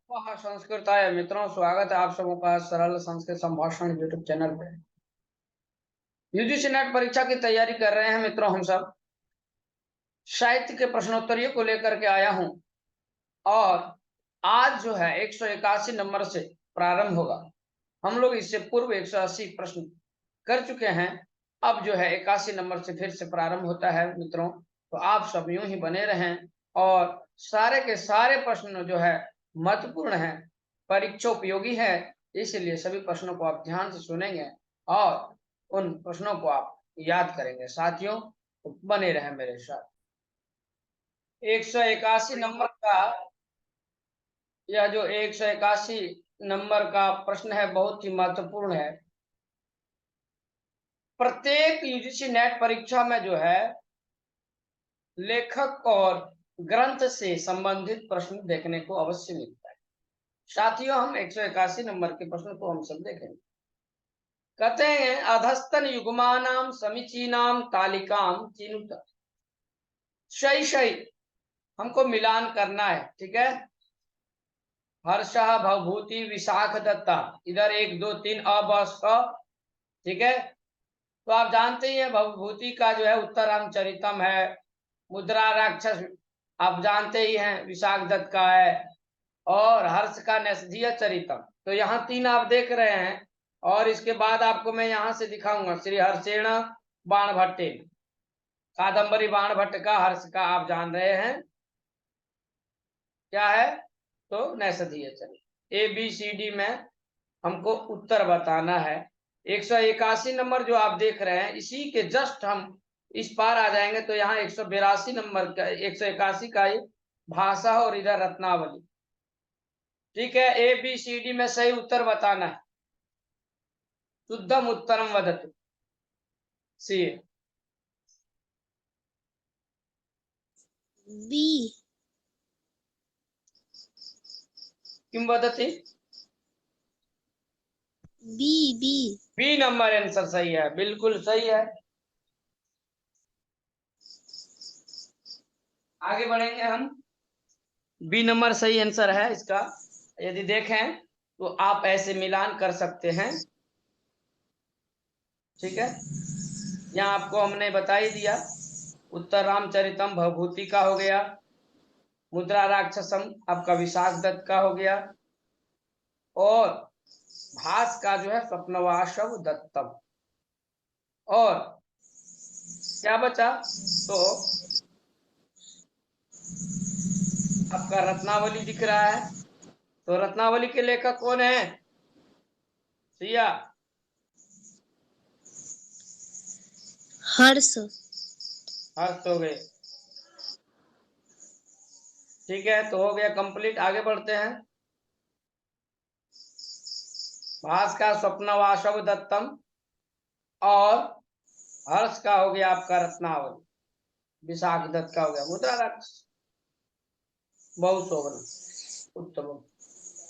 वहाँ संस्कृताय मित्रों, स्वागत है आप सबों का सरल संस्कृत संभाषण यूट्यूब चैनल पे। यूजीसी नेट परीक्षा की तैयारी कर रहे हैं मित्रों। हम सब साहित्य के प्रश्नोत्तरीय को लेकर के आया हूं और आज जो है 181 नंबर से प्रारंभ होगा। हम लोग इससे पूर्व 180 प्रश्न कर चुके हैं। अब जो है 81 नंबर से फिर से प्रारंभ होता है मित्रों। तो आप सब यूं ही बने रहें और सारे के सारे प्रश्न जो है महत्वपूर्ण है, परीक्षा उपयोगी है, इसलिए सभी प्रश्नों को आप ध्यान से सुनेंगे और उन प्रश्नों को आप याद करेंगे। साथियों, तो बने रहें मेरे साथ। 181 नंबर का यह जो 181 नंबर का प्रश्न है बहुत ही महत्वपूर्ण है। प्रत्येक यूजीसी नेट परीक्षा में जो है लेखक और ग्रंथ से संबंधित प्रश्न देखने को अवश्य मिलता है। साथियों, हम 181 नंबर के प्रश्न को हम सब देखेंगे। कहते हैं अधस्तन युग्मानाम समीचीनाम तालिकाम चिनुत। सही सही हमको मिलान करना है, ठीक है। हर्षः भवभूति विशाख दत्ता, इधर 1 2 3 ठीक है। तो आप जानते ही हैं भवभूति का जो है उत्तरामचरितम है। मुद्रा राक्षस आप जानते ही हैं विशाख दत्त का है। और हर्ष का नैषधीय चरितम। तो यहाँ 3 आप देख रहे हैं और इसके बाद आपको मैं यहाँ से दिखाऊंगा श्री हर्षेण बाणभट्टेन। कादम्बरी बाणभट्ट का हर्ष का आप जान रहे हैं क्या है, तो नैषधीय चरित। ABCD में हमको उत्तर बताना है। 181 नंबर जो आप देख रहे हैं इसी के जस्ट हम इस पार आ जाएंगे तो यहाँ 182 नंबर का 181 का ही भाषा और इधर रत्नावली, ठीक है। ABCD में सही उत्तर बताना है। शुद्धम उत्तरम वदतु। सी बी किम वदति। B B B number answer सही है, बिल्कुल सही है। आगे बढ़ेंगे हम। बी नंबर सही आंसर है इसका। यदि देखें तो आप ऐसे मिलान कर सकते हैं, ठीक है। यहाँ आपको हमने बता ही दिया। उत्तर रामचरितम भवभूति का हो गया। मुद्रा राक्षसम आपका विशाख दत्त का हो गया। और भास का जो है स्वप्नवासव दत्तम। और क्या बचा, तो आपका रत्नावली दिख रहा है। तो रत्नावली के लेखक कौन है सिया। हर्ष हर्ष हो गए, ठीक है। तो हो गया कंप्लीट। आगे बढ़ते हैं। भास का स्वप्नवासव दत्तम और हर्ष का हो गया आपका रत्नावली। विशाख दत्त का हो गया मुद्रा राक्षस। बहुत शोभन, उत्तम।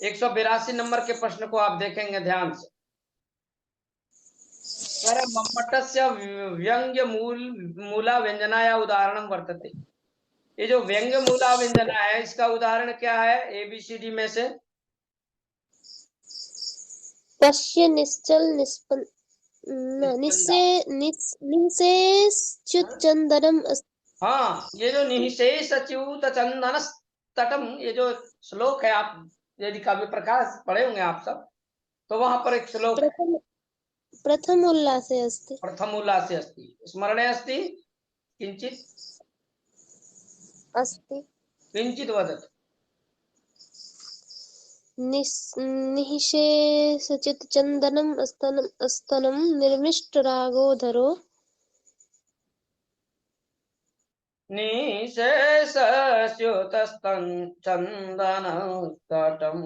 182 नंबर के प्रश्न को आप देखेंगे ध्यान से। मम्मटस्य व्यंग्य मूला व्यंजनाया उदाहरण वर्तते। ये जो व्यंग्य मूला व्यंजना है इसका उदाहरण क्या है ABCD में से। पश्य निश्चल निष्पल निस्पंदा। निशेषच्युतचंदनम हाँ, ये जो निःशेष च्युत चंदन तटम, ये जो श्लोक है, आप यदि काव्य प्रकाश पढ़े होंगे आप सब, तो वहां पर एक श्लोक है। प्रथम प्रथम उल्लासे अस्ति प्रथम उल्लासे अस्ति स्मरणे अस्ति किंचित अस्ति किंचित वदतु। निःशेषचित्तचन्दनं स्तनं निर्मिष्टरागोदरो निःशेषस्युतस्तं चन्दनतटं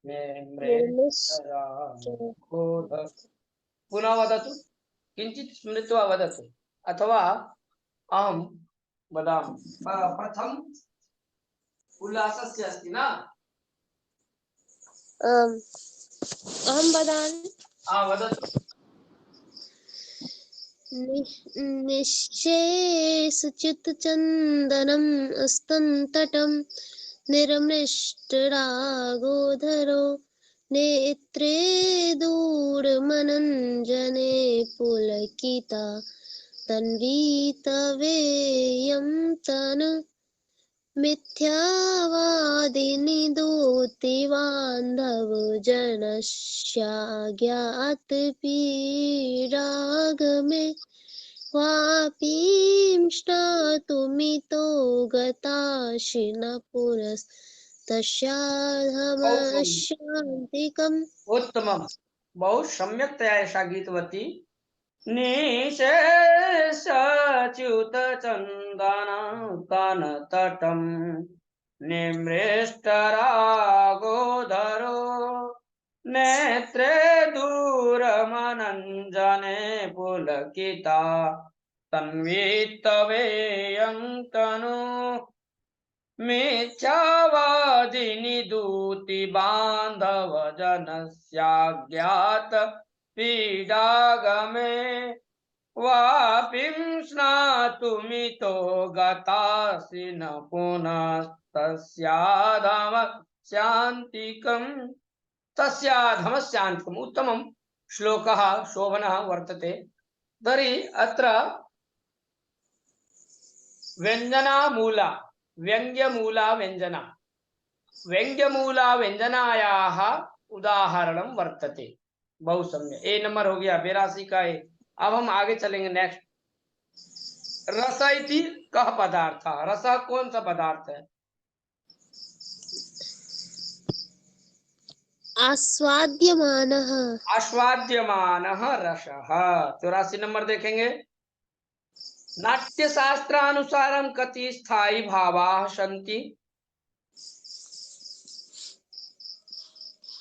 निर्मिष्ट निर्मृतरागोदर। पुनः वदतु, किंचित स्मृत्वा वदतु, अथवा अहं वदामि। प्रथम उल्लासस्य अस्ति न। अहं वदामि। वदतु। निःशेषचित्तचन्दनं स्तनतटं निर्मृष्टरागोधरो नेत्रे दूरमनञ्जने पुलकिता तन्वीतवेयं तनु मिथ्यावादिनि दूतिवान्धवजनस्याज्ञातपीडागमे वापींष्णातुमितो गताशिन बहुत सुंदर, पुरस्तस्याधमशान्तिकम्। उत्तमम, बहुत सम्यक्तया ऐसा गीतवती। निशेषच्युत चंदन तटम निमृष्टरागोधरो नेत्रे दूरमनंजने पुलकिता तन्वीतवेयं तनु मिथ्यावादिनि दूति बांधव जनस्याज्ञात पीडागमे वापिंस्नातुमितो गतासि न पुनस्तस्याधम शान्तिकम्। तस्याधम शान्तिकम् उत्तमं श्लोकः शोभनः वर्तते। तर्हि अत्र व्यञ्जनामूला व्यङ्ग्यमूला व्यञ्जना व्यङ्ग्यमूला उदाहरणं वर्तते। बहुत सम्यक, ए नंबर हो गया 82 का ए। अब हम आगे चलेंगे नेक्स्ट। रस इति कः पदार्थ, रस कौन सा पदार्थ है? आस्वाद्यमानः आस्वाद्यमानः रसः। 84 नंबर देखेंगे। नाट्यशास्त्रानुसारं कति स्थायी भावाः सन्ति?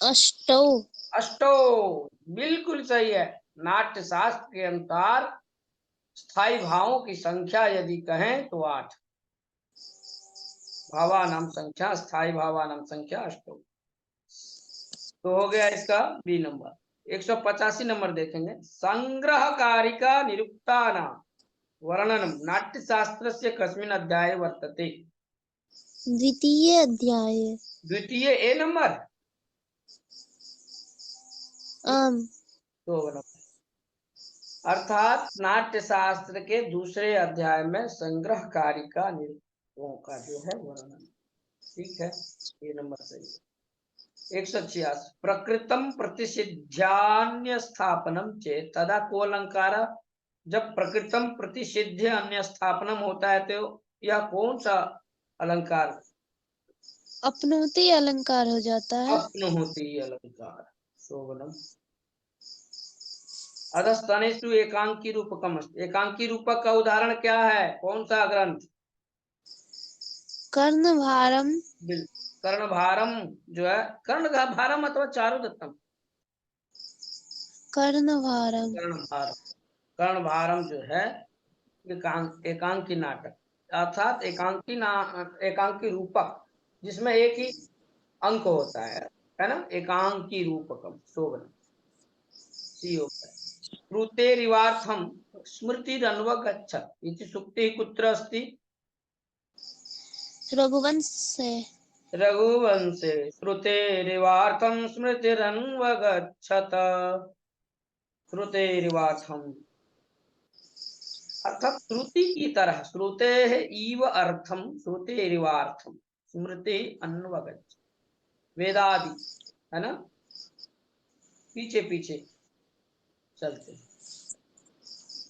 अष्टौ। अष्टौ, बिल्कुल सही है। नाट्य शास्त्र के अनुसार स्थायी भावों की संख्या यदि कहें तो 8। भावानाम संख्या, स्थायी भावानाम संख्या अष्टौ। तो हो गया इसका बी नंबर। 185 नंबर देखेंगे। संग्रहकारिका निरुक्तानां वर्णनम नाट्यशास्त्रस्य कस्मिन् अध्याये वर्तते? द्वितीय अध्याये। द्वितीय ए नंबर। आम। तो अर्थात नाट्यशास्त्र के दूसरे अध्याय में संग्रहकारिका निरुक्तों का जो है वर्णन। ठीक है, ये नंबर सही है। 186 प्रकृतम प्रतिषिध्यान्य स्थापनम चेत तदा को अलंकार। जब प्रकृतम प्रतिषिध्य अन्य स्थापनम होता है तो यह कौन सा अलंकार? अपनोति अलंकार हो जाता है। अपनोति अलंकार। शोभनम। अधस्तनेषु एकांकी रूपकम। एकांकी रूपक का उदाहरण क्या है? कौन सा ग्रंथ? कर्णभारम। कर्णभारम जो है, कर्णभारम अथवा चारुदत्तम। कर्णभारम। कर्णभारम, कर्णभारम जो है एकांकी नाटक, अर्थात एकांकी रूपक जिसमें एक ही अंक होता है ना, एकांकी रूपकम। शोभन सी होता है। श्रुतेरिवार्थम स्मृतिरन्वगच्छत् इति सूक्तिः कुत्र अस्ति? रघुवंशे। रघुवंशे श्रुतेरिवार्थम स्मृतिरन्वगच्छत्। श्रुतेरिवार्थम अर्थात श्रुति की तरह, श्रुते इव अर्थम श्रुतेरिवार्थम स्मृति अन्वगच्छ, वेदादि है ना, पीछे पीछे चलते।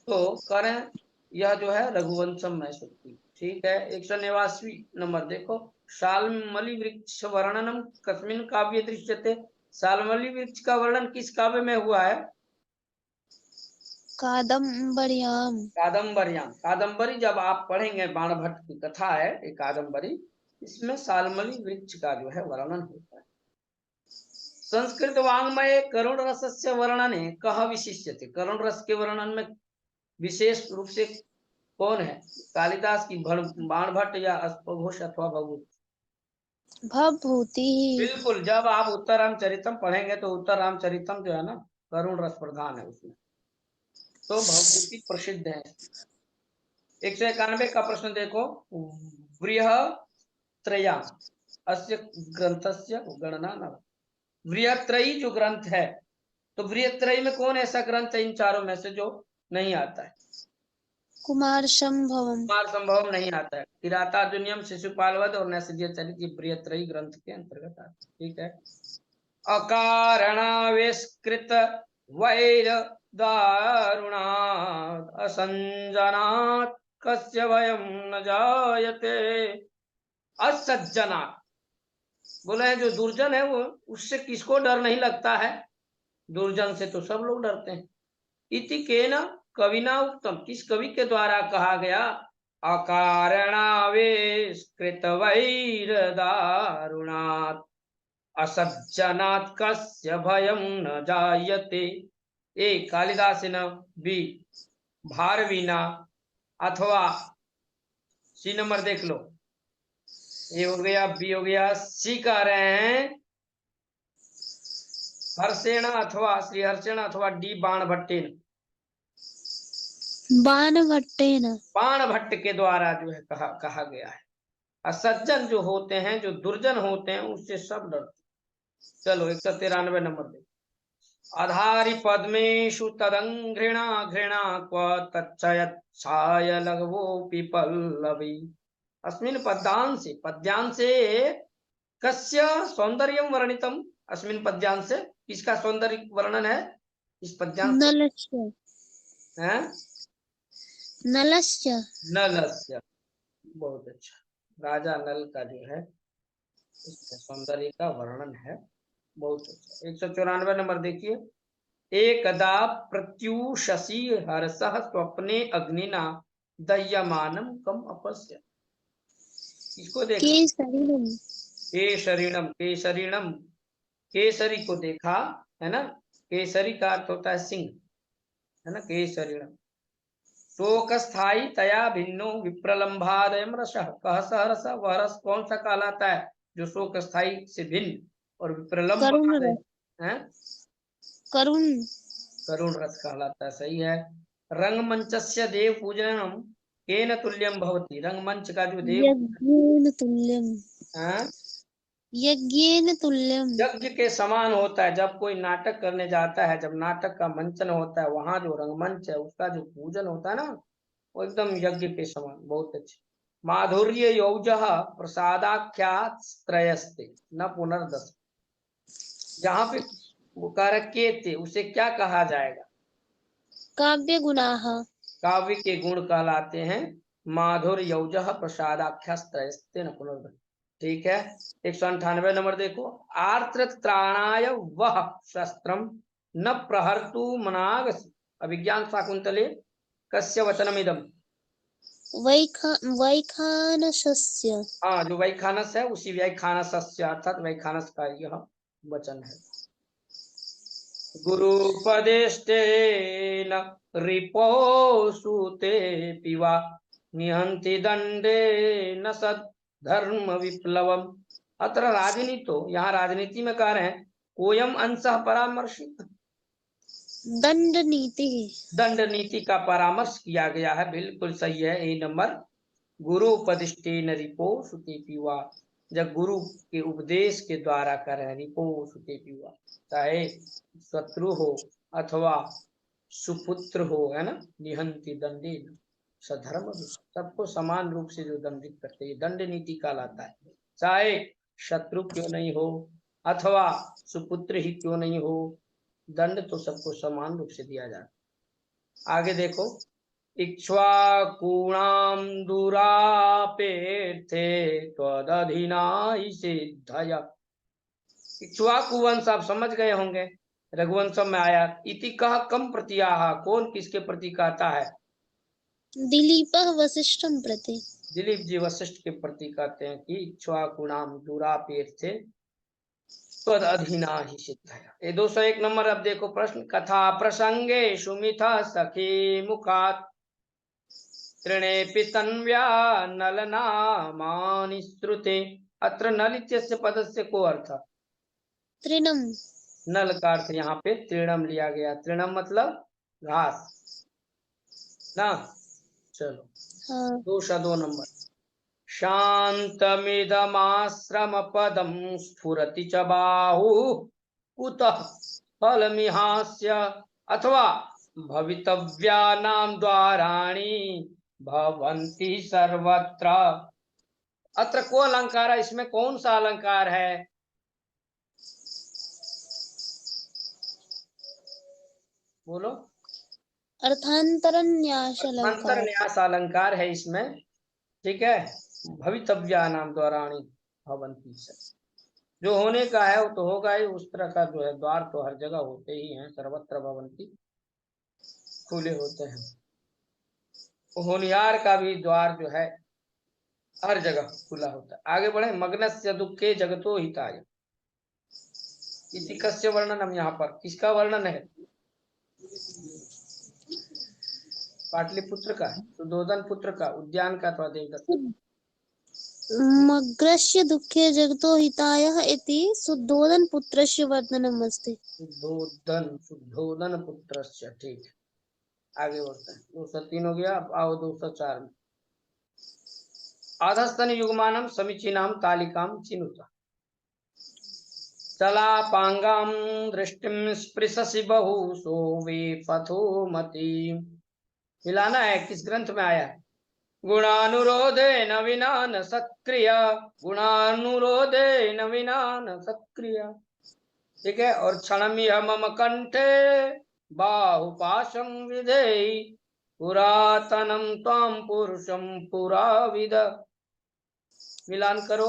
तो करें यह जो है रघुवंशम में श्रुति। ठीक है। 189 नंबर देखो। शाल्मली वृक्ष वर्णनम कस्मिन् काव्ये दृश्यते? शाल्मली वृक्ष का वर्णन किस काव्य में हुआ है? कादम्बर्याम। कादम्बर्याम। कादम्बरी जब आप पढ़ेंगे, बाणभट्ट की कथा है ये कादम्बरी, इसमें शाल्मली वृक्ष का जो है वर्णन होता है। संस्कृत वाङ्मये करुण रसस्य वर्णने कः विशिष्यते? करुण रस के वर्णन में विशेष रूप से कौन है? कालिदास की बाणभट्ट या अश्वघोष अथवा भवभूति? भवभूति। बिल्कुल। जब आप उत्तर रामचरितम पढ़ेंगे तो उत्तर रामचरितम जो है ना करुण रस प्रधान है उसमें, तो भवभूति प्रसिद्ध है। 191 का प्रश्न देखो। बृहत्रयाम अस्य ग्रंथस्य गणना न। बृहत्त्रयी जो ग्रंथ है, तो बृहत्त्रयी में कौन ऐसा ग्रंथ है इन चारों में से जो नहीं आता है? कुमार संभवम। कुमार संभवम नहीं आता है। किरातार्जुनीयम, शिशुपालवध और नैषधीयचरित ये बृहत्त्रयी ग्रंथ के अंतर्गत आता है। ठीक है। अकारणाविष्कृत वैर दारुणात् असंजनात् कस्य भयं न जायते। असज्जनात् बोले हैं जो दुर्जन है वो, उससे किसको डर नहीं लगता है? दुर्जन से तो सब लोग डरते हैं। इति केन कविना उत्तम, किस कवि के द्वारा कहा गया? अकारणाविष्कृत वैर दारुणात् असज्जनात् कस्य भयं न जायते। ए कालिदासेन, बी भारवीना, अथवा सी नंबर देख लो। ए हो गया, बी हो गया, सी कह रहे हैं हर्षेण अथवा श्री हर्षेण, अथवा डी बाणभट्टेन। बाणभट्टेन। बाणभट्ट के द्वारा जो है कहा गया है। असज्जन जो होते हैं, जो दुर्जन होते हैं, उससे सब डरते। चलो 193 नंबर दे। अधारि पद्मेषु तदंघृणा घृणा क्व तच्चयच्छाय लघवोऽपि पल्लवी। अस्मिन् पद्यांसे कस्य सौंदर्यं वर्णितम्? अस्मिन् पद्यांसे किसका सौंदर्य वर्णन है इस पद्यांश में? नलस्य। हैं? नलस्य। नलस्य। बहुत अच्छा। राजा नल का जो है इसमें सौंदर्य का वर्णन है। बहुत अच्छा। 194 नंबर देखिए। एकदा प्रत्यूषसी हर्षः स्वप्ने अग्निना दह्यमानं कम अपश्य। इसको देखा? केसरिणम। केसरिणम, केसरिणम, केसरी को देखा, है ना? केसरी का अर्थ होता है सिंह, है ना? केसरिणम। शोक स्थायी तया भिन्नो विप्रलंभादयम रसः। कह सहरस, वह रस कौन सा कहलाता है जो शोक स्थायी से भिन्न और विप्रलंब करुण आदय रस। है? करुण। करुण रस कहलाता है। सही है। रंगमंचस्य देव पूजनम केन तुल्यम भवति। रंगमंच का जो देव यज्ञेन तुल्यम। है, यज्ञेन तुल्यम। यज्ञ के समान होता है। जब कोई नाटक करने जाता है, जब नाटक का मंचन होता है, वहां जो रंगमंच है उसका जो पूजन होता है ना, वो एकदम यज्ञ के समान। बहुत अच्छे। माधुर्य यौजः प्रसादाख्यात त्रयस्ते न पुनर्दस। यहाँ पे वो कारक के थे, उसे क्या कहा जाएगा? काव्य गुणाः। काव्य के गुण कहलाते हैं। माधुर्य यौजः प्रसादाख्यास्त्रयस्ते न पुनर्दस। ठीक है। 198 नंबर देखो। आर्त्र त्राणाय वह शस्त्रम न प्रहर्तु मनागस। अभिज्ञान शाकुंतले कस्य वचनमिदम? वैखानसस्य। हाँ, जो वैखानस है उसी वैखानसस्य अर्थात वैखानस का यह वचन है। गुरुपदेष्टेन रिपो सूते पिवा निहंति दंडे न सद धर्म विप्लवम। अत्र राजनीतो, यहाँ राजनीति में कह रहे हैं कोयम अंशः परामर्शित। दंड नीति। दंड नीति का परामर्श किया गया है। बिल्कुल सही है। ए नंबर। गुरु उपदिष्टेन रिपो सुते पिवा। जब गुरु के उपदेश के द्वारा कर रहे हैं, रिपो सुते पिवा, चाहे शत्रु हो अथवा सुपुत्र हो, है ना? निहंति दंडे सधर्म, सबको समान रूप से जो दंडित करते हैं, दंड नीति कहलाता है। चाहे शत्रु क्यों नहीं हो अथवा सुपुत्र ही क्यों नहीं हो, दंड तो सबको समान रूप से दिया जाता है। आगे देखो। इक्ष्वाकूणां दुरापेर्थे त्वदधिनाहि सिद्धया। इक्ष्वाकु वंश आप समझ गए होंगे, रघुवंशम में आया। इति कह कम प्रत्याह, कौन किसके प्रति कहता है? दिलीपः वसिष्ठं प्रति। दिलीप जी वशिष्ठ के प्रति कहते हैं कि इक्ष्वाकुणाम दुरापेर्थे त्वदधिनाहि सिद्धया। ये 201 नंबर। अब देखो प्रश्न। कथा प्रसंगे सुमिथा सखी मुखात तृणेऽपि तन्व्या नलनामानि श्रुते। अत्र नल इत्यस्य पदस्य को अर्थ? तृणम। नल का अर्थ यहाँ पे तृणम लिया गया। तृणम मतलब घास ना। चलो हाँ। 202 नंबर। शान्तमिदमाश्रमपदं स्फुरति च बाहुः कुतः फलमिहास्य अथवा भवितव्यानां द्वाराणि भवन्ति सर्वत्र। अत्र को अलंकार है, इसमें कौन सा अलंकार है? बोलो। अर्थांतरन्यास अर्थांतर अलंकार। न्यास अलंकार है इसमें, ठीक है। भवितव्यानाम द्वाराणि भवन्ति स, जो होने का है वो तो होगा ही, उस तरह का जो है द्वार तो हर जगह होते ही हैं, सर्वत्र भवन्ति, खुले होते हैं। होनिहार का भी द्वार जो है हर जगह खुला होता है। आगे बढ़े। मग्नस्य दुखे जगतो हिताय, इति कस्य वर्णनम, यहाँ पर किसका वर्णन है? पाटलिपुत्र का, सुधोधन पुत्र का, उद्यान का अथवा देवदत्त? मग्रस्य दुःखे जगतो हितायः इति शुद्धोदन पुत्रस्य वर्णनम् अस्ति। शुद्धोदन पुत्रस्य, ठीक। आगे बढ़ते हैं। 203 हो गया। अब आओ 204 में। आधस्तन युग्मानम समीचीनाम तालिकाम चिनुता, चलापांगाम दृष्टिम स्पृशसि बहु सोवे पथो मति। मिलाना है, किस ग्रंथ में आया है? गुणानुरोधे न विना न सत्क्रिया, गुणानुरोधे न विना न सत्क्रिया, ठीक है। और क्षणमिह मम कंठे बाहुपाशं विधेहि, पुरातनम त्वां पुरुषं पुराविद। मिलान करो।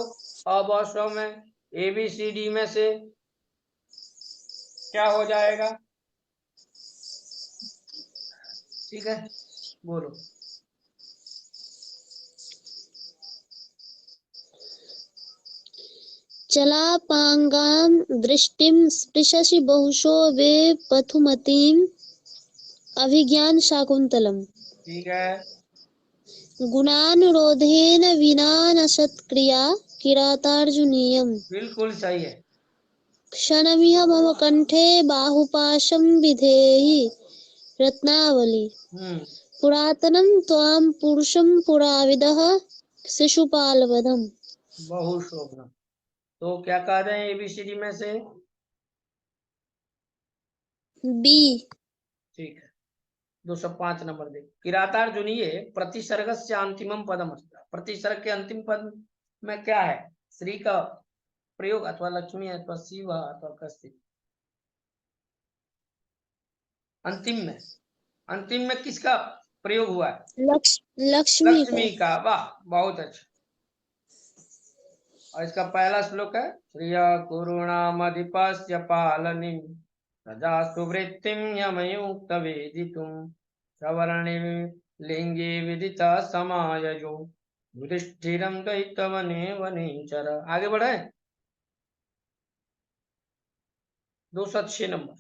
अवश्य में ABCD में से क्या हो जाएगा? ठीक है, बोलो। चलापांगाम दृष्टिम स्पृशसि बहुशो वे पथुमतीम अभिज्ञान शाकुंतलम, ठीक है, गुणानुरोधेन विना न सत्क्रिया किरातार्जुनीयम्, बिल्कुल सही है। क्षणमिह मम कंठे बाहुपाशं विधेहि रत्नावली, पुरातनं त्वां पुरुषं पुराविदः शिशुपालवधम्। बहुशोभनम। तो क्या कह रहे हैं ABCD में से? बी। ठीक है। 205 नंबर देख। किरातार्जुनीय प्रतिसर्गस्य अंतिमम पदम अस्ति। प्रतिसर्ग के अंतिम पद में क्या है? श्री का प्रयोग अथवा लक्ष्मी अथवा शिव अथवा कस्य। अंतिम में किसका प्रयोग हुआ है? लक्ष्मी का। वाह, बहुत अच्छा। और इसका पहला श्लोक है, श्रिया कुरुणामधिपस्य पालनीं प्रजास्तु वृत्तिं यमयुक्त वेदितुं, सवर्णे लिंगे विदिता समायजो युधिष्ठिरं दैत्यवने वनेचर। आगे बढ़े। 206 नंबर।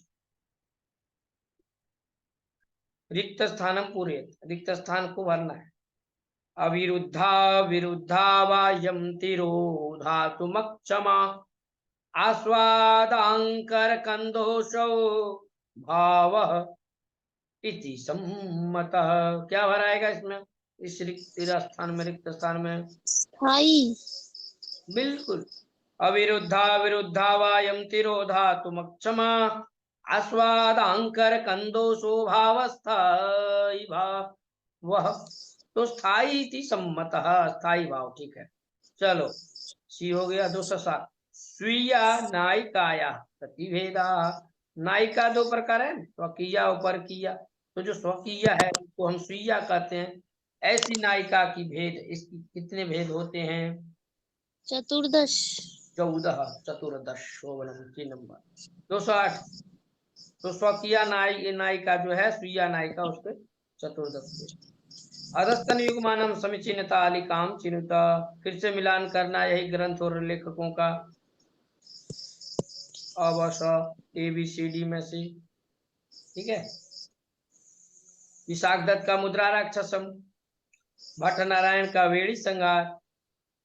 रिक्त स्थानम पूरे, रिक्त स्थान को भरना है। अविरुद्धा विरुद्धा वायम तिरोधातुमक्षमा, आस्वादांकर कंदोषो भाव इति सम्मतः। क्या भराएगा इसमें? इस रिक्त स्थान में, रिक्त स्थान में स्थाई। बिल्कुल। अविरुद्धा विरुद्धा वायम तिरोधातुमक्षमा, आस्वादांकर कंदोषो भावस्थाई भाव वह, तो स्थाई थी सम्मतः, स्थाई भाव, ठीक है। चलो, सी हो गया। 207। स्वीया नायिकाया प्रतिभेदा। नायिका दो प्रकार है, स्वकीय और परकीय। तो जो स्वकीय है उसको हम स्वीया कहते हैं। ऐसी नायिका की भेद, इसकी कितने भेद होते हैं? चतुर्दश। 14, चतुर्दश। 3 नंबर। 208। तो स्वकीय नायिका जो है, स्वीया नायिका, उसके चतुर्दश। अधस्तन युग्मानम समीचीनता आलिकाम चिनुता। फिर से मिलान करना, यही ग्रंथ और लेखकों का। अवश्य ABCD में से, ठीक है। विशाख दत्त का मुद्रा राक्षसम, भट्ट नारायण का वेणी संगार,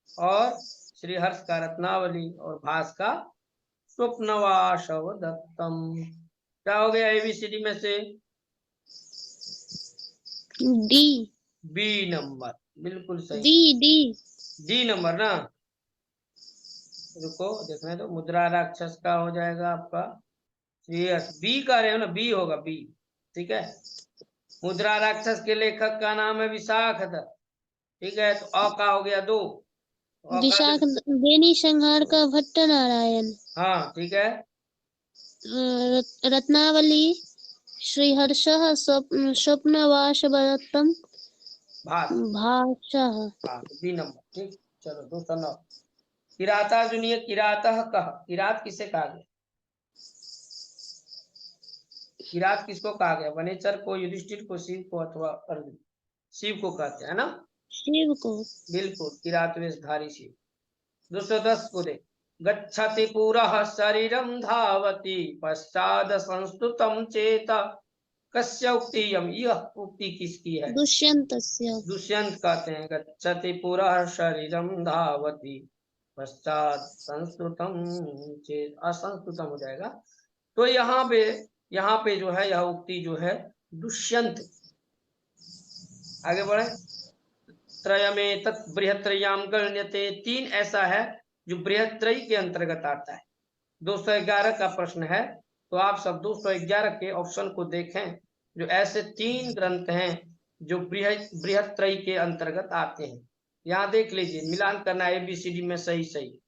और श्री हर्ष का रत्नावली, और भास का स्वप्नवासव दत्तम। क्या हो गया ABCD में से? डी। बी नंबर, बिल्कुल सही। डी। डी नंबर ना, रुको देखने दो, मुद्रा राक्षस का हो जाएगा आपका श्रेयस, बी का रहे हो ना, बी होगा बी, ठीक है। मुद्रा राक्षस के लेखक का नाम है विशाखदत्त, ठीक है। तो अ का हो गया 2, अ का विशाख बेनी संहार का भट्ट नारायण। हाँ ठीक है। रत्नावली श्रीहर्षः स्वप्नवासवदत्तम भास, भाषः। हाँ तो बी नंबर, ठीक। चलो 209। किरातार्जुनीय किरातः कह, किरात किसे कहा गया? किरात किसको कहा गया? वनेचर को, युधिष्ठिर को, शिव को, अथवा अर्जुन? शिव को कहते हैं ना, शिव को। बिल्कुल, किरात वेशधारी शिव। 210 को देख, गच्छति पुरः शरीरम धावति पश्चाद संस्तुतम चेता, कस्य उक्ति यम, यह उक्ति किसकी है? दुष्यन्तस्य। दुष्यंत कहते हैं, गच्छति पुरः शरीरम धावति पश्चात संस्तुतम चेत, असंस्तुतम हो जाएगा। तो यहाँ पे जो है, यह उक्ति जो है दुष्यंत। आगे बढ़े, त्रयमेतत् बृहत्त्रय्याम गण्यते, 3 ऐसा है जो बृहत्त्रयी के अंतर्गत आता है। 211 का प्रश्न है, तो आप सब 211 के ऑप्शन को देखें, जो ऐसे 3 ग्रंथ हैं जो बृहत्त्रयी के अंतर्गत आते हैं। यहाँ देख लीजिए, मिलान करना ABCD में सही सही,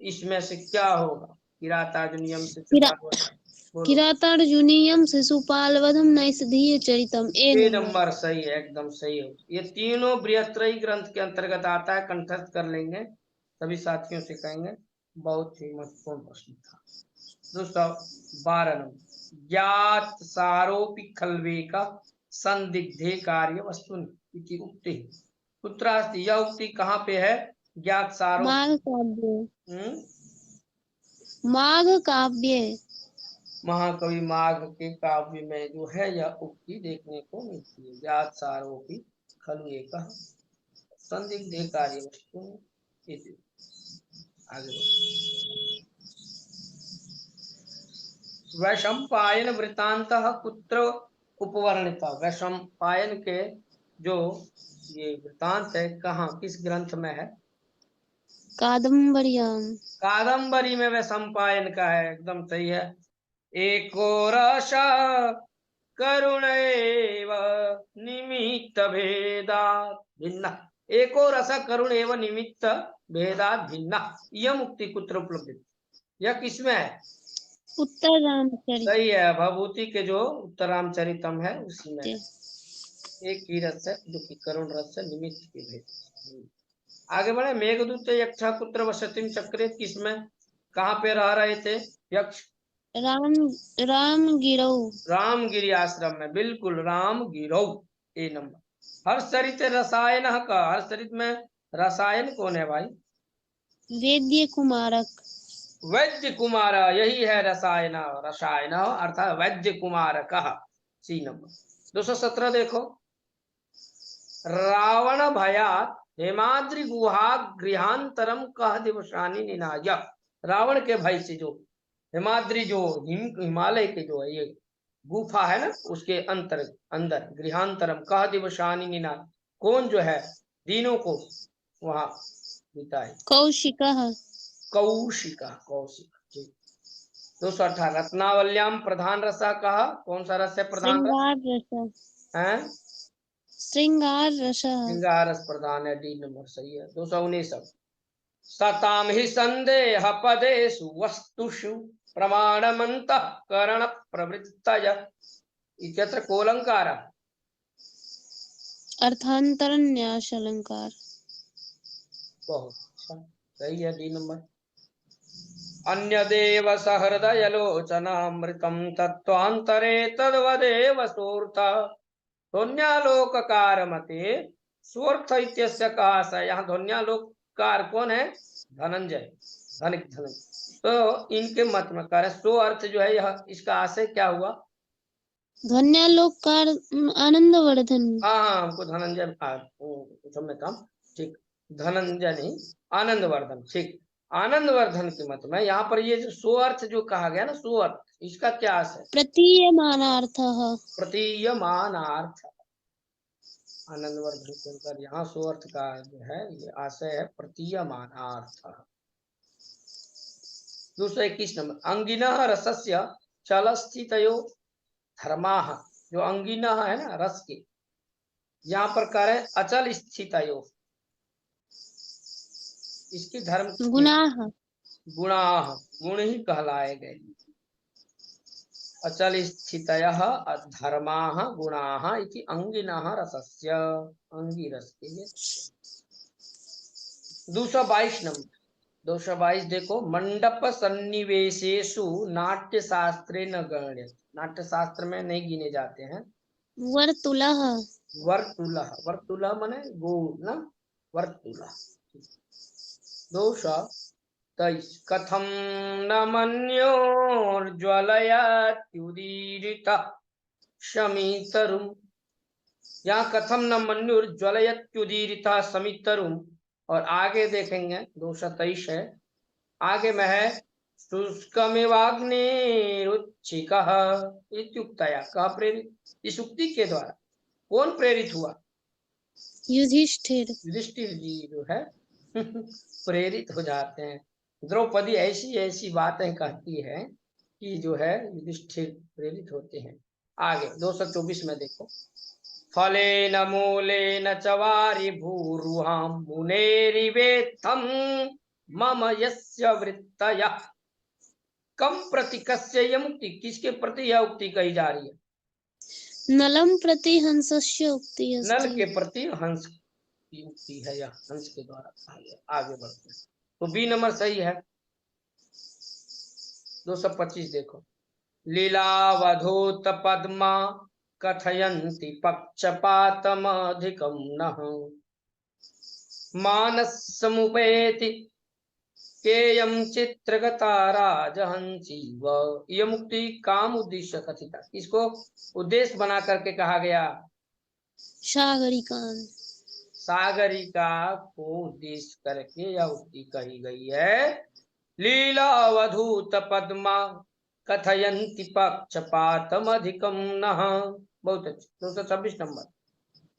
इसमें से क्या होगा? किरातार्जुनीयम से बोलो। किरातार्जुनीयम शिशुपालवधम नैषधीय चरितम, ए ए नंबर। नंबर सही है, एकदम सही है। ये तीनों बृहत्त्रयी ग्रंथ के अंतर्गत आता है, कंठस्थ कर लेंगे, सभी साथियों से कहेंगे। बहुत ही महत्वपूर्ण प्रश्न था। 212 नंबर, ज्ञात सारोपि खल्वेका संदिग्धे कार्य वस्तु इति उक्ति, कुत्रास्ति, यह उक्ति कहाँ पे है? ज्ञात सारोप, माघ काव्य। माघ काव्य। महाकवि माघ के काव्य में जो है यह उक्ति देखने को मिलती है। ज्ञात सारोपि खलु एक संदिग्ध कार्य वस्तु इति। आगे बढ़ो। वैशंपायन वृत्तांतः कुत्र उपवर्णिता, वैशंपायन के जो ये वृत्तांत है कहाँ, किस ग्रंथ में है? कादम्बर्याम। कादम्बरी में वैशंपायन का है, एकदम सही है। एको रस करुणैव निमित्त भेदात् भिन्ना, एको रस करुण एवं निमित्त भेदात् भिन्ना, यह मुक्ति कुत्र उपलब्ध? यह किसमें है? उत्तर रामचरित। सही है, भभूति के जो उत्तर रामचरितम है उसमें है। एक ही रस है जो कि करुण रस है, निमित्त के भेद। आगे बढ़े, मेघदूत यक्षा पुत्र वसतिम चक्रे, किसमें कहाँ पे रह रहे थे यक्ष? रामगिरी आश्रम में, बिल्कुल रामगिरौ, ए नंबर। हर्षचरित रसायन का, हर्षचरित में रसायन कौन है भाई? वैद्य कुमारक। वैद्य कुमार, यही है रसायन, रसायन अर्थात वैद्य कुमार कहा, सी नंबर। 217 देखो, रावण भयात हेमाद्रि गुहा गृहांतरम कह दिवसानी निनाय, रावण के भय से जो हेमाद्रि जो हिमालय के जो है ये गुफा है ना, उसके अंदर गृहांतरम कह दिवसानी निनाय, कौन जो है दिनों को वहां बिताए? कौशिकः। कौशिका, कौशिक, ठीक। 218 रत्नावल्याम प्रधान रसा कहा, कौन सा रस है प्रधान रस? श्रृंगार रस। है श्रृंगार रस। श्रृंगार रस प्रधान है, डी नंबर सही है। 219 सताम ही संदेह पदेषु वस्तुषु प्रमाणमंतः करण प्रवृत्तय इत्यत्र कोलंकार, अर्थांतर न्यास अलंकार। बहुत अच्छा, सही है, डी नंबर। अन्य देव सहृदय लोचनामृतम तत्वांतरे तद्वदेव सोर्थ ध्वन्यालोककार मते स्वर्थ इत्यस्य का आशय, यहाँ ध्वन्यालोककार कौन है? धनंजय, धनिक धनंजय। तो इनके मत में कार्य सो अर्थ जो है यह, इसका आशय क्या हुआ? ध्वन्यालोककार आनंदवर्धन। हाँ हमको धनंजय में काम, ठीक, धनंजय नहीं आनंदवर्धन, ठीक। आनंदवर्धन के मत में यहाँ पर ये जो सो अर्थ जो कहा गया ना, सो अर्थ, इसका क्या आशय? प्रतीयमानार्थः। प्रतीयमानार्थ, आनंदवर्धन के अंदर यहाँ सुअर्थ का जो है ये आशय है प्रतीयमानार्थ। 221 नंबर अंगिनः रसस्य चलस्थितयो धर्माः। जो अंगिनः है ना रस के, यहाँ पर कह रहे अचल स्थितयो, इसके धर्म गुणाः गुणाः, गुण ही कहलाए गए। अचल स्थितयः धर्माः गुणाः इति अंगिनः रसस्य, अंगी रस के लिए। 222 नंबर 222 देखो मंडप सन्निवेशेषु नाट्य शास्त्रे न गण्य। नाट्य शास्त्र में नहीं गिने जाते हैं। वर्तुलः वर्तुलः, वर्तुलः माने गोल ना, वर्तुलः। 223 कथम न मन्योर्ज्वलयत्युदीरितः शमितरुम्। यहाँ कथम न मन्युर्ज्वलयत्युदीरितः शमितरुम्, और आगे देखेंगे 223 है, आगे में है शुष्कमिवाग्निरुच्छिकः इत्युक्तया। कहा प्रेरित? इस उक्ति के द्वारा कौन प्रेरित हुआ? युधिष्ठिर युधिष्ठिर जी जो है प्रेरित हो जाते हैं। द्रौपदी ऐसी ऐसी बातें कहती है कि जो है युधिष्ठिर प्रेरित होते हैं। आगे 224 में देखो फलेन मूलेन च वारि भूरुहां मुनेरिवेत्थं मम यस्य वृत्तयः। कम प्रति कस्य मुक्ति, किसके प्रति यह उक्ति कही जा रही है? नलम प्रति हंसस्य उक्ति नल अस्ति। के प्रति हंस की उक्ति है, यह हंस के द्वारा कहा गया। आगे बढ़ते हैं तो बी नंबर सही है। 225 देखो लीलावधूत पद्मा कथयन्ति पक्षपातमधिकं नः मानसमुपेति केयं चित्रगता राजहंसी व। यह मुक्ति काम उद्देश्य कथिता, इसको उद्देश्य बना करके कहा गया। सागरिकान सागरिका को उद्देश्य करके यह उक्ति कही गई है। लीलावधूत पद्मा कथयन्ति पक्षपातमधिकं नः। बहुत अच्छा। 226 नंबर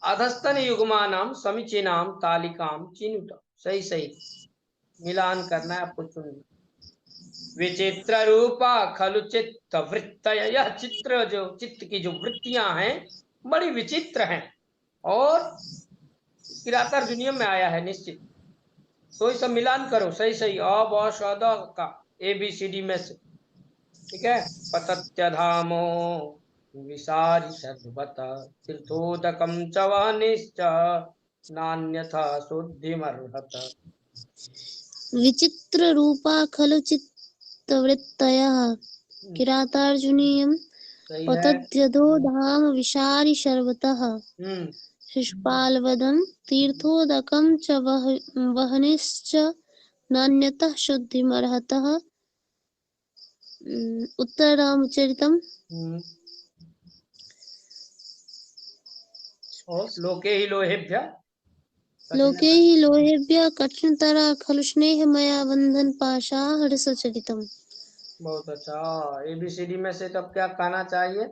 अधस्तन युग्मानां समीचीनां तालिकां चिनुत। सही सही मिलान करना है आपको, चुनना। विचित्र रूपा खलु चित्त वृत्तय। यह चित्र जो चित्त की जो वृत्तियां हैं बड़ी विचित्र हैं और किरातार्जुनीयम में आया है निश्चित। तो ये सब मिलान करो, सही सही अ ब श द का ABCD में से, ठीक है। पतत्यधामो विसारि सर्वत तीर्थोदकं च वहनिश्च नान्यथा शुद्धिमर्हत। विचित्र रूपा खलु चित्तवृत्तयः किरातार्जुनीयं सही है। पतत्यधो धाम विशारि शर्वतः शिशुपालवधं तीर्थोदकं च वहनिश्च नान्यतः शुद्धिमर्हतः। उत्तररामचरितम् और लोके ही लोहेभ्य लोके हि लोहेभ्यः कठिनतरा खलु स्नेहमया बंधन पाशा हर्षचरितम्। बहुत अच्छा। ABCD में से तब क्या कहना चाहिए?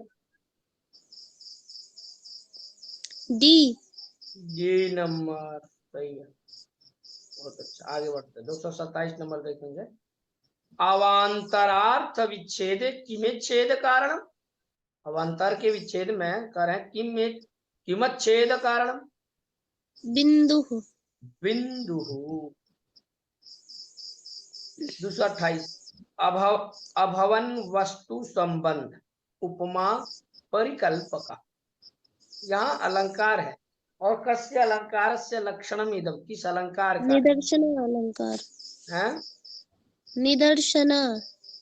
डी नंबर सही है। बहुत अच्छा, आगे बढ़ते हैं 227 नंबर देखेंगे अवांतरार्थ विच्छेद किमेच्छेद कारण। अवांतर के विच्छेद में कह रहे हैं किमच्छेद कारण बिंदुः बिंदु। 228 अभवन वस्तु संबंध उपमा परिकल्पका। यहाँ अलंकार है और कस्य अलंकार से लक्षणम इदम, किस अलंकार का? निदर्शन अलंकार है निदर्शन।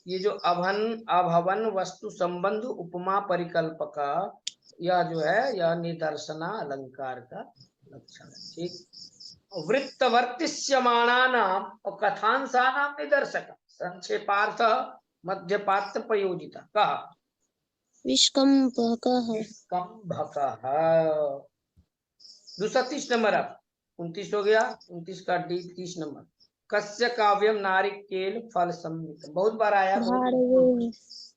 ये जो अभवन वस्तु संबंध उपमा परिकल्पका, यह जो है यह निदर्शना अलंकार का लक्षण है। ठीक। वृत्तवर्तिष्यमाणानाम और कथांसानाम निदर्शक संक्षेपार्थ मध्यपात्र प्रयोजिता कहा विष्कम्भकः 230 नंबर। अब 29 हो गया, 29 का D 30 नंबर कस्य काव्यम नारिकेल फल सम्मित। बहुत बार आया।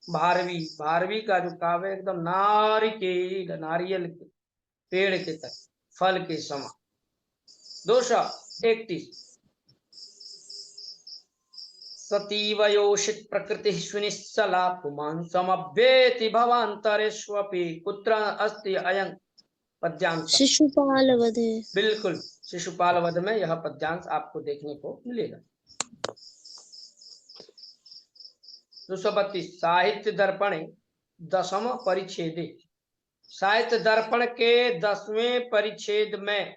भारवी भारवी का जो काव्य एकदम नारिकेल नारियल के पेड़ के तक फल के समान। 231 सतीव योषित प्रकृति सुनिश्चला पुमान् समभ्येति भवान्तरेष्वपि कुत्र अस्ति अयं पद्यांश। शिशुपाल वधे। बिल्कुल, शिशुपाल वध में यह पद्यांश आपको देखने को मिलेगा। 232 साहित्य दर्पण 10वें परिच्छेदे, साहित्य दर्पण के 10वें परिच्छेद में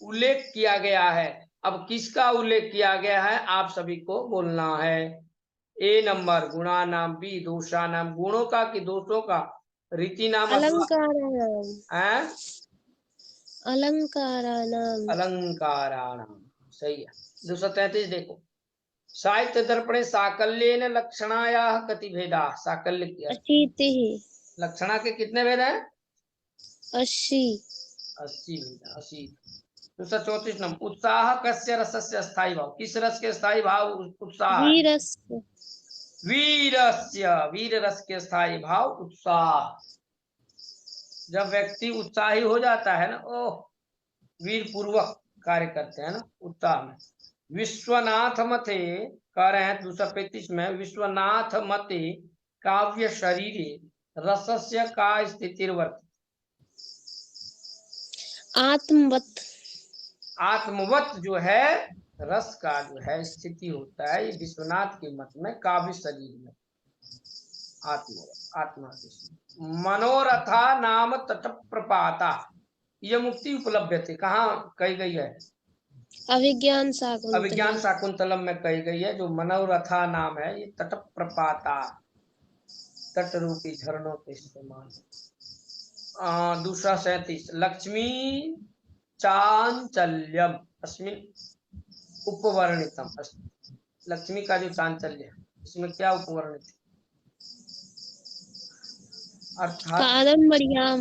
उल्लेख किया गया है। अब किसका उल्लेख किया गया है आप सभी को बोलना है। ए नंबर गुणा नाम, बी दोषा नाम, गुणों का कि दोषों का, रीति नाम, अलंकाराणाम। अलंकाराणाम। अलंकाराणाम, सही है। 233 देखो, साहित्य दर्पणे साकल्येन लक्षणायाः कति भेदाः। साकल्य की अशीतिः। लक्षणा के कितने भेद हैं? 80। 80 भेद, 80। 234 नंबर, उत्साह कस्य रसस्य स्थायी भाव। किस रस के स्थायी भाव उत्साह है? वीरस्य। वीरस्य, वीर रस के स्थायी भाव उत्साह। जब व्यक्ति उत्साही हो जाता है ना, ओह, वीर पूर्वक कार्य करते हैं ना, उत्साह में। विश्वनाथ मते कह रहे हैं 235 में, विश्वनाथ मते काव्य शरीरे रसस्य का स्थितिर्वर्तते। आत्मवत। आत्मवत जो है रस का जो है स्थिति होता है, ये विश्वनाथ के मत में काव्य शरीर में आत्मवत, आत्मा के। मनोरथा नाम तट प्रपाता, यह मुक्ति उपलब्ध थे। कहाँ कही गई है? अभिज्ञान शाकुंतलम। अभिज्ञान शाकुंतलम में कही गई है। जो मनोरथा नाम है ये तट प्रपाता, तट रूपी झरनों के समान। 237 लक्ष्मी चांचल्यम अस्मिन उपवर्णितम। लक्ष्मी का जो चांचल्य है इसमें क्या उपवर्णित है? अर्थात कादम्बर्याम।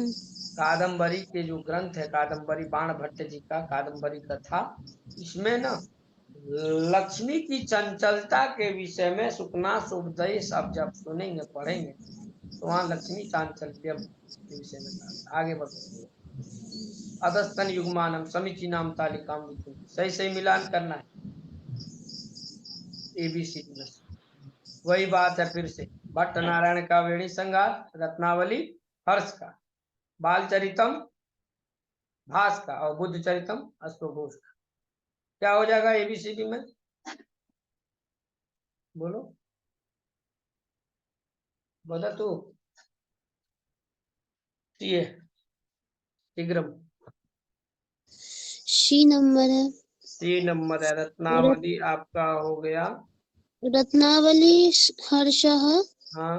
कादम्बरी के जो ग्रंथ है, कादम्बरी बाण भट्ट जी का कादम्बरी कथा, इसमें ना लक्ष्मी की चंचलता के विषय में सुखना शुभदय आप जब सुनेंगे पढ़ेंगे तो वहां लक्ष्मी चांचल्यम के विषय में आगे बढ़ते। अधस्तन युग्मानम समीचीनाम तालिकाम लिखें, सही सही मिलान करना है एबीसीडी में। वही बात है फिर से, भट्ट नारायण का वेणी संगार, रत्नावली हर्ष का, बाल चरितम भास का और बुद्ध चरितम अश्वघोष का। क्या हो जाएगा एबीसीडी में? बोलो बता तू। शीघ्रम। शी नंबर है। सी नंबर है। रत्नावली आपका हो गया। रत्नावली हर्षः। हाँ।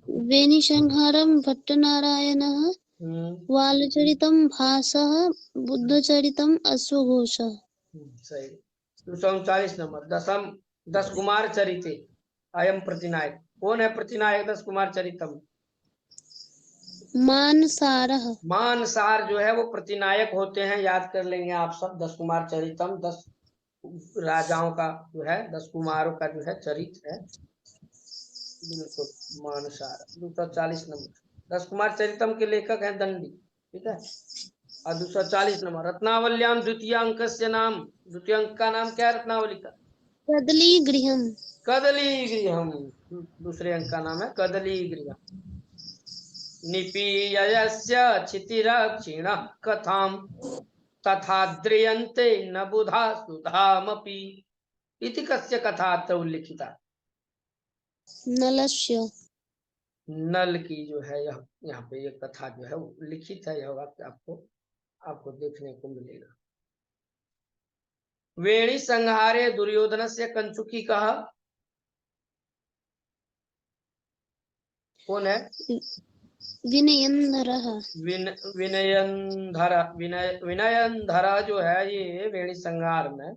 वेणीसंहारम भट्टनारायणः। बालचरितम भासः। बुद्धचरितम अश्वघोषः। सही। 239 नंबर, 10 कुमार चरिते अयम प्रतिनायक। कौन है प्रतिनायक 10 कुमार चरितम? मानसारः। मानसार जो है वो प्रतिनायक होते हैं, याद कर लेंगे आप सब। 10 कुमार चरितम 10 राजाओं का जो है, 10 कुमारों का जो है चरित्र है। बिल्कुल मानसार। 240 नंबर, 10 कुमार चरितम के लेखक हैं दंडी, ठीक है। और 240 नंबर, रत्नावल्याम द्वितीय अंक से नाम, द्वितीय अंक का नाम क्या है रत्नावली का? कदली गृहम। कदली गृहम, दूसरे अंक का नाम है कदली गृहम। निपीयस्य क्षितिरक्षिणः कथाम तथा द्रियन्ते न बुधा सुधामपि इति कस्य कथा अत्र उल्लिखिता। नलस्य। नल की जो है यहाँ पे ये कथा जो है लिखित है, यह आपको देखने को मिलेगा। वेणी संहारे दुर्योधन से कंचुकी कहा, कौन है? विनयंधरः। विनयंधर जो है ये वेणी संहार में,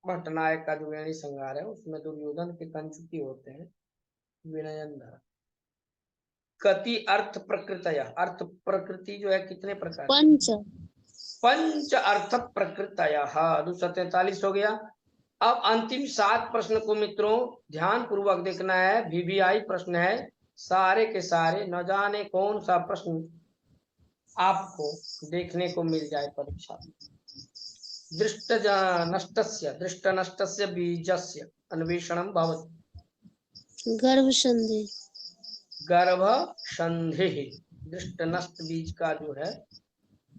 भट्टनायक का जो वेणी संहार है उसमें दुर्योधन के कंचुकी होते हैं विनयंधर। कति अर्थ प्रकृतया, अर्थ प्रकृति जो है कितने प्रकार? पंच। पंच अर्थ प्रकृतया। 243 हो गया। अब अंतिम 7 प्रश्न को मित्रों ध्यान पूर्वक देखना है। VVI प्रश्न है, सारे के सारे, न जाने कौन सा प्रश्न आपको देखने को मिल जाए परीक्षा में। दृष्ट नष्टस्य बीजस्य अन्वेषणम भवति। गर्भ संधि। गर्भ संधि, दृष्ट नष्ट बीज का जो है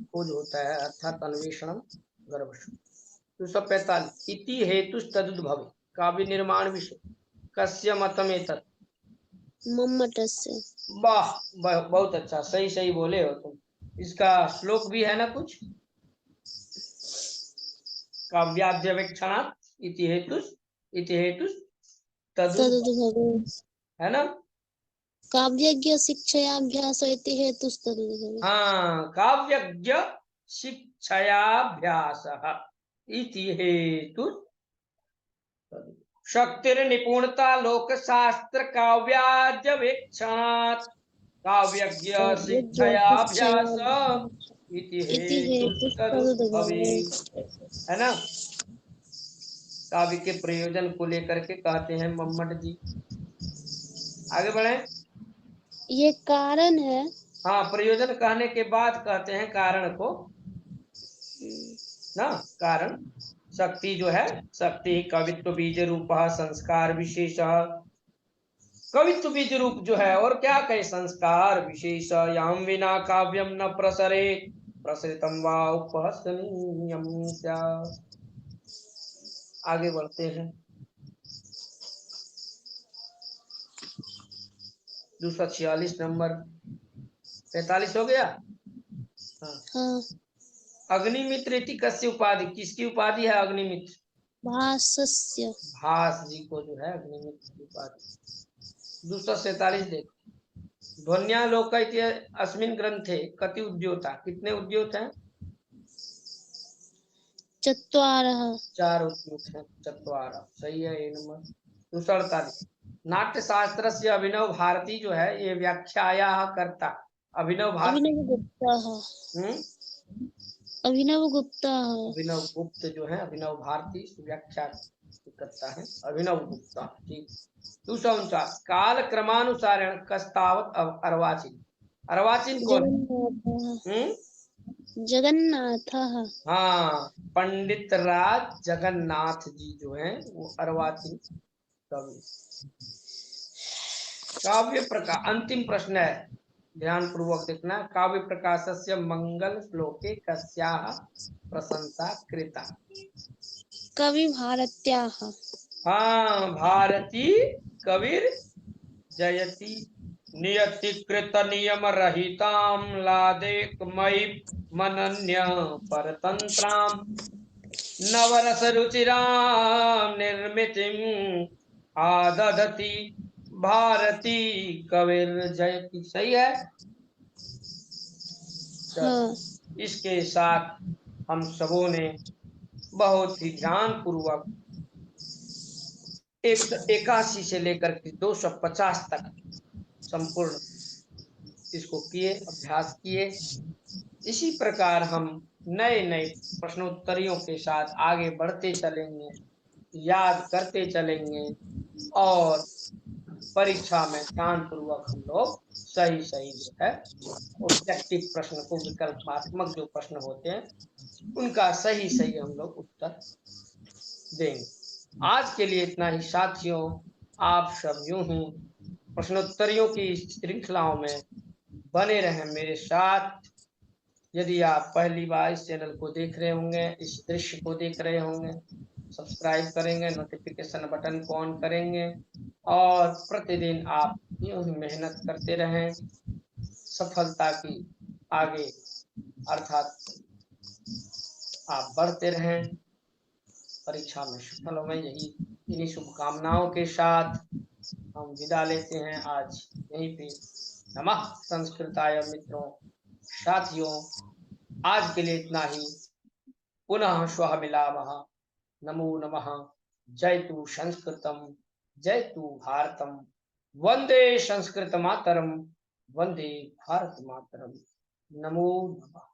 खोज होता है, अर्थात अन्वेषणम गर्भ। 245 इति हेतु तदुद्भवे काव्य निर्माण विषय कस्य मतमेतत्। मम्मटस्य। वाह, बहुत अच्छा, सही सही बोले हो तुम। इसका श्लोक भी है ना कुछ, काव्याद्यवेक्षणात् इति हेतु तदुद्भवे। है ना। काव्यज्ञ शिक्षयाभ्यास इति हेतुस्तदुद्भवे। हाँ, काव्यज्ञ शिक्षयाभ्यासः इति हेतु। शक्तिर्निपुणता लोकशास्त्र काव्याद्यवेक्षणात् काव्यज्ञ शिक्षयाभ्यास इति हेतुस्तदुद्भवे। है ना। काव्य के प्रयोजन को लेकर के कहते हैं मम्मट जी। आगे बढ़े। ये कारण है। हाँ, प्रयोजन कहने के बाद कहते हैं कारण को ना। कारण शक्ति जो है, शक्ति कवित्व बीज रूप संस्कार विशेष। कवित्व बीज रूप जो है, और क्या कहे, संस्कार विशेष। याम विना काव्यम न प्रसरे प्रसरितम वा उपहसनीयम स्यात्। आगे बढ़ते हैं। 246 नंबर। 45 हो गया। हाँ। अग्निमित्र इति कस्य उपाधि, किसकी उपाधि है अग्निमित्र। भासस्य। भास जी को जो है अग्निमित्र की उपाधि। 247 देखो। ध्वन्यालोक अस्मिन् ग्रंथे कति उद्योता, कितने उद्योत हैं। चत्वारः। 4 उद्योत हैं, चत्वारः सही है, ये नंबर। 248 नाट्य शास्त्र से अभिनव भारती जो है ये व्याख्याया करता। अभिनव भारती। अभिनव गुप्तः। अभिनव गुप्ता। अभिनव गुप्त जो है, अभिनव भारती व्याख्या करता है अभिनव गुप्ता। ठीक। 249 काल क्रमानुसारेण कस्तावत अर्वाचीन। अर्वाचीन कौन। जगन्नाथः। हाँ, पंडित राज जगन्नाथ जी जो हैं वो अर्वाचीन कवि। काव्य प्रकाश, अंतिम प्रश्न है, ध्यान पूर्वक देखना। काव्य प्रकाशस्य मंगल श्लोके कस्याः प्रशंसा कृता। कवि भारत्याः। हाँ, भारती कविर जयति नियति कृत नियम रहिताम लादेक मयि मनन्य परतंत्राम नवरस रुचिराम निर्मितिम आददति भारती कविर जयति। सही है। हाँ। इसके साथ हम सबों ने बहुत ही ध्यान पूर्वक 181 से लेकर के 250 तक संपूर्ण इसको किए, अभ्यास किए। इसी प्रकार हम नए नए प्रश्नोत्तरियों के साथ आगे बढ़ते चलेंगे, याद करते चलेंगे और परीक्षा में ध्यान पूर्वक हम लोग सही सही जो है ऑब्जेक्टिव प्रश्न को, विकल्पात्मक जो प्रश्न होते हैं उनका सही सही हम लोग उत्तर देंगे। आज के लिए इतना ही साथियों। आप सब यूं ही प्रश्नोत्तरियों की श्रृंखलाओं में बने रहें मेरे साथ। यदि आप पहली बार इस चैनल को देख रहे होंगे, इस दृश्य को देख रहे होंगे, सब्सक्राइब करेंगे, नोटिफिकेशन बटन को ऑन करेंगे और प्रतिदिन आप यूं ही मेहनत करते रहें सफलता की आगे, अर्थात आप बढ़ते रहें, परीक्षा में सफल हो। यही इन्हीं शुभकामनाओं के साथ हम विदा लेते हैं आज यहीं पे। नमः संस्कृताय मित्रों, साथियों, आज के लिए इतना ही। पुनः श्वः मिलामः। नमो नमः। जयतु संस्कृतम, जयतु भारतम। वंदे संस्कृत मातरम, वंदे भारत मातरम। नमो नमः।